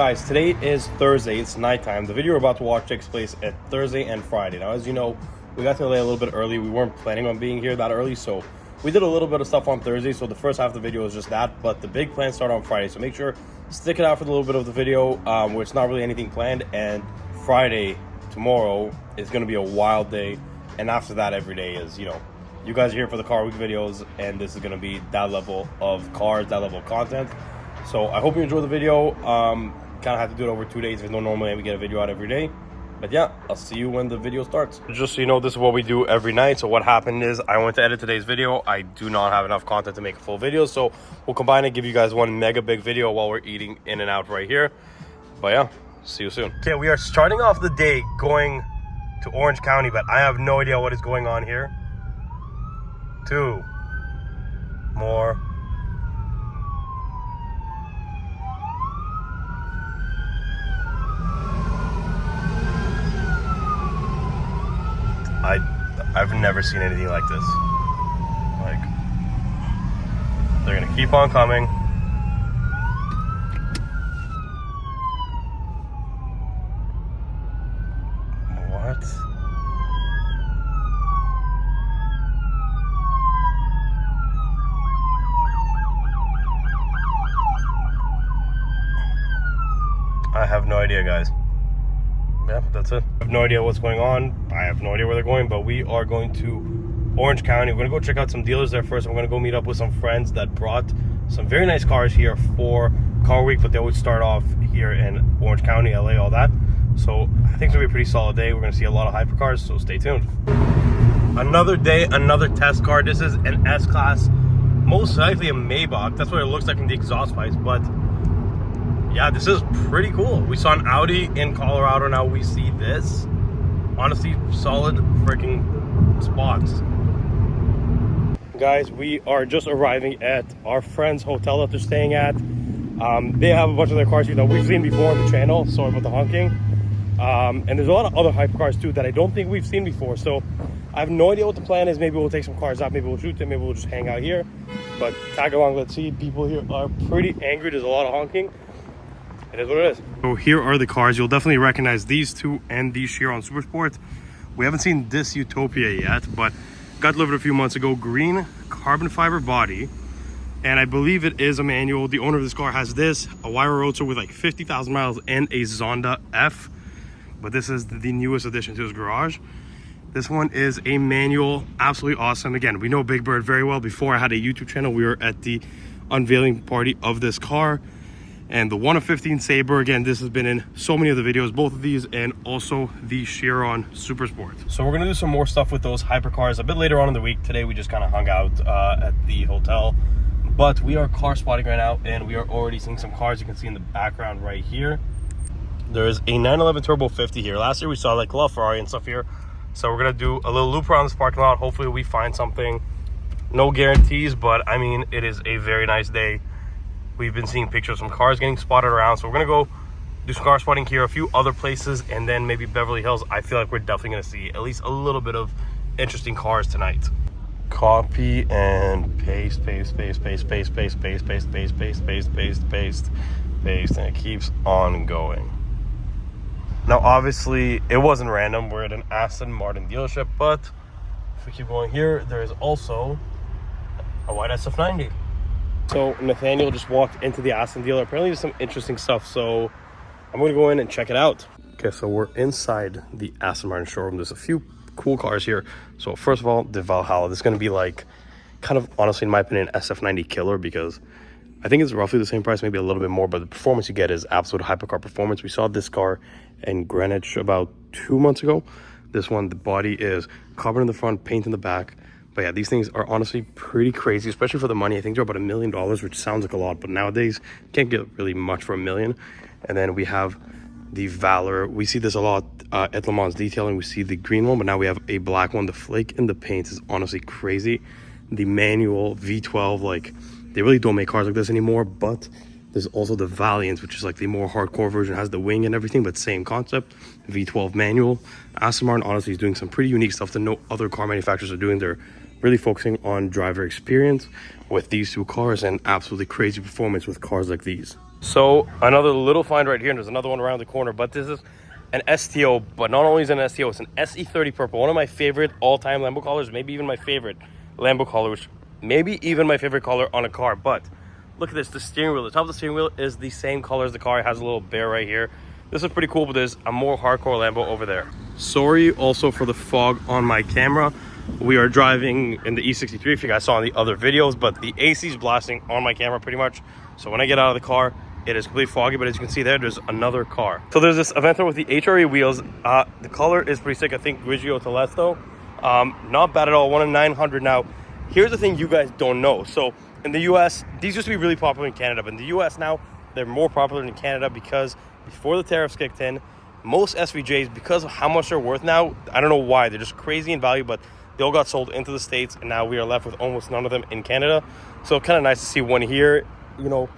Guys, today is Thursday. It's nighttime. The video we're about to watch takes place at Thursday and Friday. Now, as you know, we got to LA a little bit early. We weren't planning on being here that early, so we did a little bit of stuff on Thursday. So the first half of the video is just that, but the big plans start on Friday. So make sure stick it out for the little bit of the video where it's not really anything planned. And Friday, tomorrow, is going to be a wild day. And after that, every day is, you guys are here for the Car Week videos, and this is going to be that level of cars, that level of content. So I hope you enjoy the video. Kind of have to do it over 2 days. There's no normally we get a video out every day. But yeah, I'll see you when the video starts. Just so you know, this is what we do every night. So what happened is I went to edit today's video. I do not have enough content to make a full video. So we'll combine and give you guys one mega big video while we're eating in and out right here. But yeah, see you soon. Okay, we are starting off the day going to Orange County, but I have no idea what is going on here. 2 more. I've never seen anything like this. Like, they're gonna keep on coming. What? I have no idea, guys. Yeah, that's it. I have no idea what's going on. I have no idea where they're going, but we are going to Orange County. We're gonna go check out some dealers there first. I'm gonna go meet up with some friends that brought some very nice cars here for Car Week, but they always start off here in Orange County, LA, all that. So I think it's gonna be a pretty solid day. We're gonna see a lot of hypercars, so stay tuned. Another day, another test car. This is an S-Class, most likely a Maybach. That's what it looks like in the exhaust pipes, but yeah, this is pretty cool. We saw an Audi in Colorado. Now we see this. Honestly, solid freaking spots. Guys, we are just arriving at our friend's hotel that they're staying at. They have a bunch of their cars here that we've seen before on the channel. Sorry about the honking. And there's a lot of other hypercars too that I don't think we've seen before. So I have no idea what the plan is. Maybe we'll take some cars out. Maybe we'll shoot them. Maybe we'll just hang out here. But tag along. Let's see. People here are pretty angry. There's a lot of honking. It is what it is. So here are the cars. You'll definitely recognize these two and the Chiron Supersport. We haven't seen this Utopia yet, but got delivered a few months ago. Green carbon fiber body, and I believe it is a manual. The owner of this car has this, a Huayra Roadster with like 50,000 miles and a Zonda F, but this is the newest addition to his garage. This one is a manual, absolutely awesome. Again, we know Big Bird very well. Before I had a YouTube channel, we were at the unveiling party of this car. And the 1 of 15 Sabre, again, this has been in so many of the videos, both of these, and also the Chiron Supersport. So we're gonna do some more stuff with those hypercars a bit later on in the week. Today we just kind of hung out at the hotel, but we are car spotting right now, and we are already seeing some cars. You can see in the background right here. There is a 911 Turbo 50 here. Last year we saw like LaFerrari and stuff here. So we're gonna do a little loop around this parking lot. Hopefully we find something. No guarantees, but I mean, it is a very nice day. We've been seeing pictures of some cars getting spotted around, so we're gonna go do some car spotting here, a few other places, and then maybe Beverly Hills. I feel like we're definitely gonna see at least a little bit of interesting cars tonight. Copy and paste, paste, paste, paste, paste, paste, paste, paste, paste, paste, paste, paste, paste, paste, and it keeps on going. Now, obviously, it wasn't random. We're at an Aston Martin dealership, but if we keep going here, there is also a white SF90. So Nathaniel just walked into the Aston dealer. Apparently there's some interesting stuff, so I'm gonna go in and check it out. Okay, so we're inside the Aston Martin showroom. There's a few cool cars here. So first of all, the Valhalla. This is gonna be like, kind of, honestly, in my opinion, SF90 killer, because I think it's roughly the same price, maybe a little bit more, but the performance you get is absolute hypercar performance. We saw this car in Greenwich about 2 months ago. This one, the body is carbon in the front, paint in the back. But yeah, these things are honestly pretty crazy, especially for the money. I think they're about $1 million, which sounds like a lot, but nowadays you can't get really much for $1 million. And then we have the Valor. We see this a lot at Le Mans detailing. We see the green one, but now we have a black one. The flake in the paint is honestly crazy. The manual V12, like, they really don't make cars like this anymore, but there's also the Valiant, which is like the more hardcore version, has the wing and everything, but same concept. V12 manual. Aston Martin honestly is doing some pretty unique stuff that no other car manufacturers are doing. They're really focusing on driver experience with these two cars and absolutely crazy performance with cars like these. So another little find right here, and there's another one around the corner, but this is an STO, but not only is it an STO, it's an SE30 purple, one of my favorite all-time Lambo colors, maybe even my favorite Lambo color, which maybe even my favorite color on a car. But look at this, the steering wheel, the top of the steering wheel is the same color as the car. It has a little bear right here. This is pretty cool, but there's a more hardcore Lambo over there. Sorry also for the fog on my camera. We are driving in the E63, if you guys saw in the other videos, but the AC is blasting on my camera pretty much. So when I get out of the car, it is completely foggy, but as you can see there's another car. So there's this Aventador with the HRE wheels. The color is pretty sick. I think Grigio Telesto. Not bad at all, 1 in 900. Now, here's the thing you guys don't know. So in the US, these used to be really popular in Canada, but in the US now, they're more popular in Canada because before the tariffs kicked in, most SVJs, because of how much they're worth now, I don't know why, they're just crazy in value, but they all got sold into the States, and now we are left with almost none of them in Canada. So kind of nice to see one here. You know,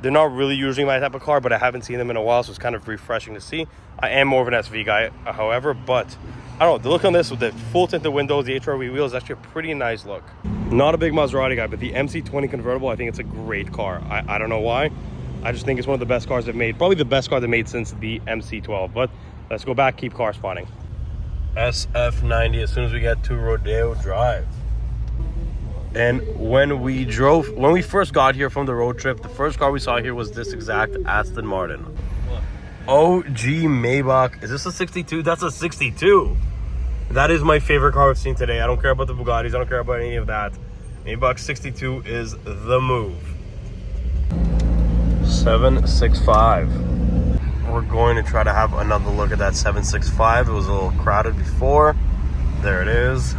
they're not really usually my type of car, but I haven't seen them in a while, so it's kind of refreshing to see. I am more of an SV guy, however, but I don't know, the look on this with the full tinted windows, the HRV wheels, is actually a pretty nice look. Not a big Maserati guy, but the MC20 convertible, I think it's a great car. I don't know why. I just think it's one of the best cars they've made. Probably the best car they've made since the MC12. But let's go back, keep car spotting. SF90 as soon as we get to Rodeo Drive. And when we first got here from the road trip, the first car we saw here was this exact Aston Martin. OG Maybach. Is this a 62? That's a 62. That is my favorite car I've seen today. I don't care about the Bugattis. I don't care about any of that. Maybach 62 is the move. 765. We're going to try to have another look at that 765. It was a little crowded before. There it is.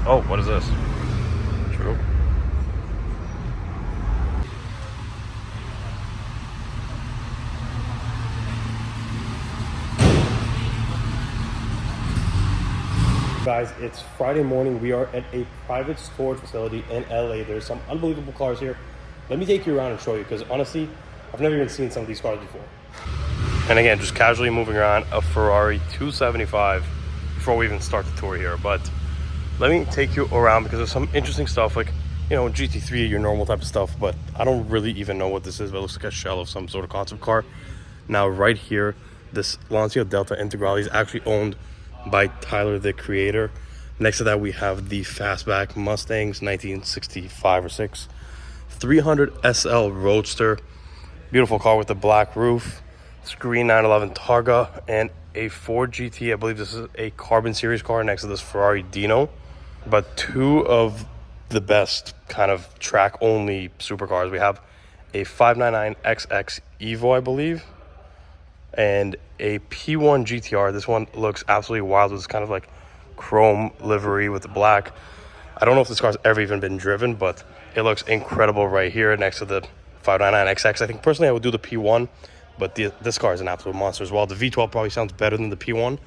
Oh, what is this? True. Guys, it's Friday morning. We are at a private storage facility in LA. There's some unbelievable cars here. Let me take you around and show you, because honestly, I've never even seen some of these cars before. And again, just casually moving around a Ferrari 275 before we even start the tour here. But let me take you around because there's some interesting stuff, like, you know, GT3, your normal type of stuff, but I don't really even know what this is, but it looks like a shell of some sort of concept car. Now, right here, this Lancia Delta Integrale is actually owned by Tyler, the creator. Next to that, we have the Fastback Mustangs, 1965 or 6. 300 SL Roadster. Beautiful car with the black roof. Screen 911 Targa and a Ford GT. I believe this is a Carbon Series car next to this Ferrari Dino. But two of the best kind of track-only supercars. We have a 599XX Evo, I believe, and a P1 GTR. This one looks absolutely wild. It's kind of like chrome livery with the black. I don't know if this car's ever even been driven, but it looks incredible right here next to the 599XX. I think personally I would do the P1, but this car is an absolute monster as well. The V12 probably sounds better than the P1.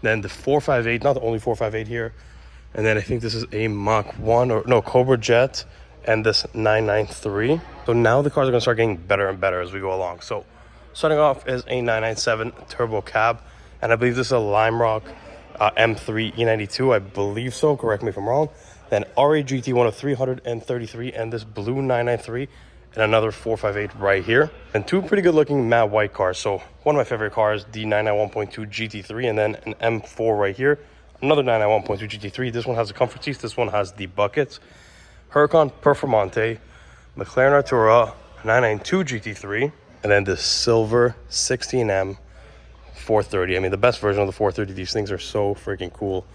Then the 458, not the only 458 here. And then I think this is a Mach 1, or no, Cobra Jet, and this 993. So now the cars are going to start getting better and better as we go along. So starting off is a 997 Turbo Cab, and I believe this is a Lime Rock M3 E92. I believe so, correct me if I'm wrong. Then RA GT, one of 333, and this blue 993, and another 458 right here. And two pretty good looking matte white cars. So one of my favorite cars, the 991.2 GT3, and then an M4 right here. Another 991.2 GT3. This one has the comfort seats. This one has the buckets. Huracan Performante, McLaren Artura 992 GT3, and then the silver 16M 430. I mean, the best version of the 430. These things are so freaking cool.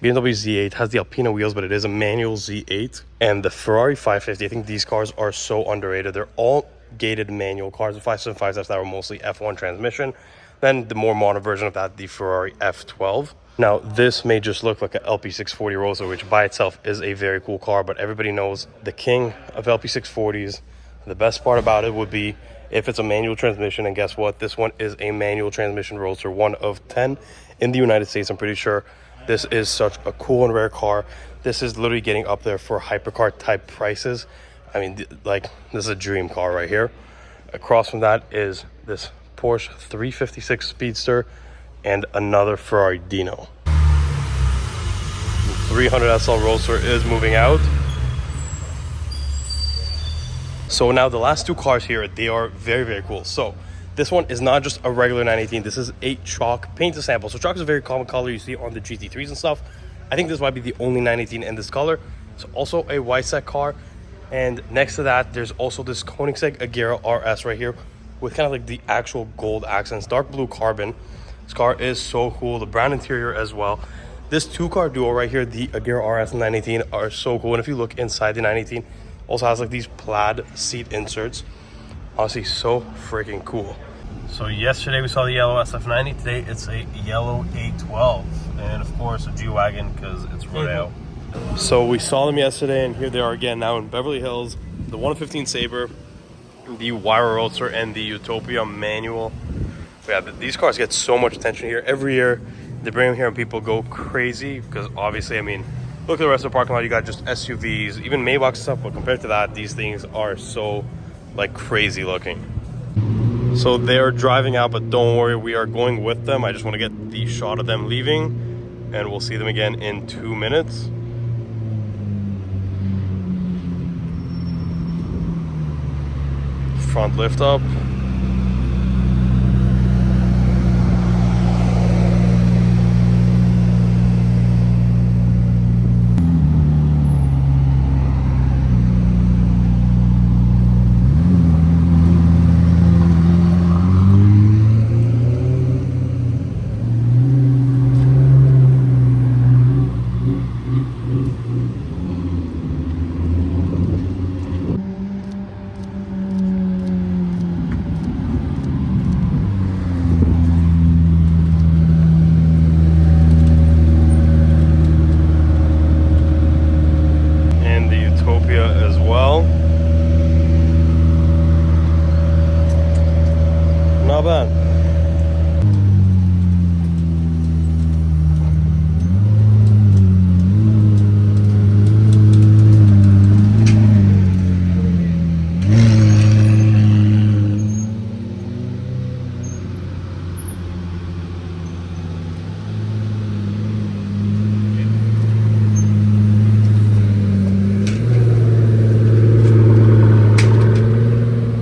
BMW Z8 has the Alpina wheels, but it is a manual Z8. And the Ferrari 550, I think these cars are so underrated. They're all gated manual cars. The 575s that were mostly F1 transmission. Then the more modern version of that, the Ferrari F12. Now, this may just look like an LP640 Roadster, which by itself is a very cool car, but everybody knows the king of LP640s. The best part about it would be if it's a manual transmission, and guess what? This one is a manual transmission Roadster, one of 10 in the United States, I'm pretty sure. This is such a cool and rare car. This is literally getting up there for hypercar type prices. I mean, like, this is a dream car right here. Across from that is this Porsche 356 Speedster and another Ferrari Dino. 300 SL Roadster is moving out. So now the last two cars here, they are very, very cool. So this one is not just a regular 918. This is a chalk painted sample. So chalk is a very common color you see on the GT3s and stuff. I think this might be the only 918 in this color. It's also a white set car. And next to that, there's also this Koenigsegg Agera RS right here with kind of like the actual gold accents, dark blue carbon. This car is so cool. The brown interior as well. This two-car duo right here, the Agera RS and 918, are so cool. And if you look inside the 918, also has like these plaid seat inserts. Honestly, so freaking cool. So yesterday we saw the yellow SF90. Today it's a yellow A12. And of course a G-Wagon because it's Rodeo. So we saw them yesterday and here they are again now in Beverly Hills. The 115 Sabre, the Huayra Roadster, and the Utopia manual. But yeah, these cars get so much attention here. Every year they bring them here and people go crazy because obviously, I mean, look at the rest of the parking lot. You got just SUVs, even Maybach and stuff. But compared to that, these things are so like crazy looking. So they're driving out, but don't worry, we are going with them. I just want to get the shot of them leaving and we'll see them again in 2 minutes. Front lift up. As well. Not bad.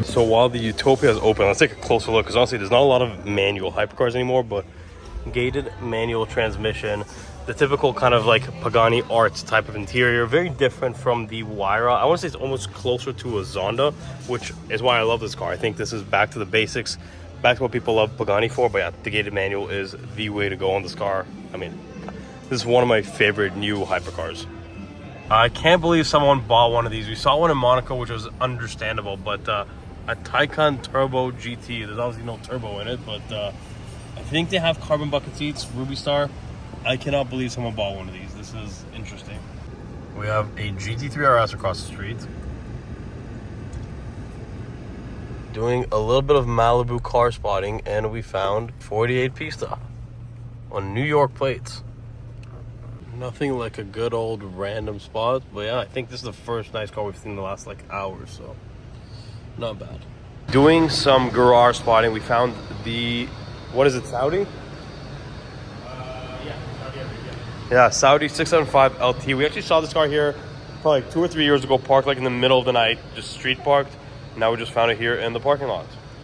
So while the Utopia is open, let's take a closer look because honestly there's not a lot of manual hypercars anymore, but gated manual transmission, the typical kind of like Pagani Arts type of interior, very different from the Huayra. I want to say it's almost closer to a Zonda, which is why I love this car. I think this is back to the basics, back to what people love Pagani for. But yeah, the gated manual is the way to go on this car. I mean, this is one of my favorite new hypercars. I can't believe someone bought one of these. We saw one in Monaco, which was understandable, but a TYON Turbo GT. There's obviously no turbo in it, but I think they have carbon bucket seats, Ruby Star. I cannot believe someone bought one of these. This is interesting. We have a GT3 RS across the street. Doing a little bit of Malibu car spotting, and we found 48 Pista on New York plates. Nothing like a good old random spot, but yeah, I think this is the first nice car we've seen in the last like hour or so. Not bad. Doing some garage spotting, we found the, what is it, Saudi? Yeah, Saudi 675 LT. We actually saw this car here probably like 2 or 3 years ago, parked like in the middle of the night, just street parked. Now we just found it here in the parking lot.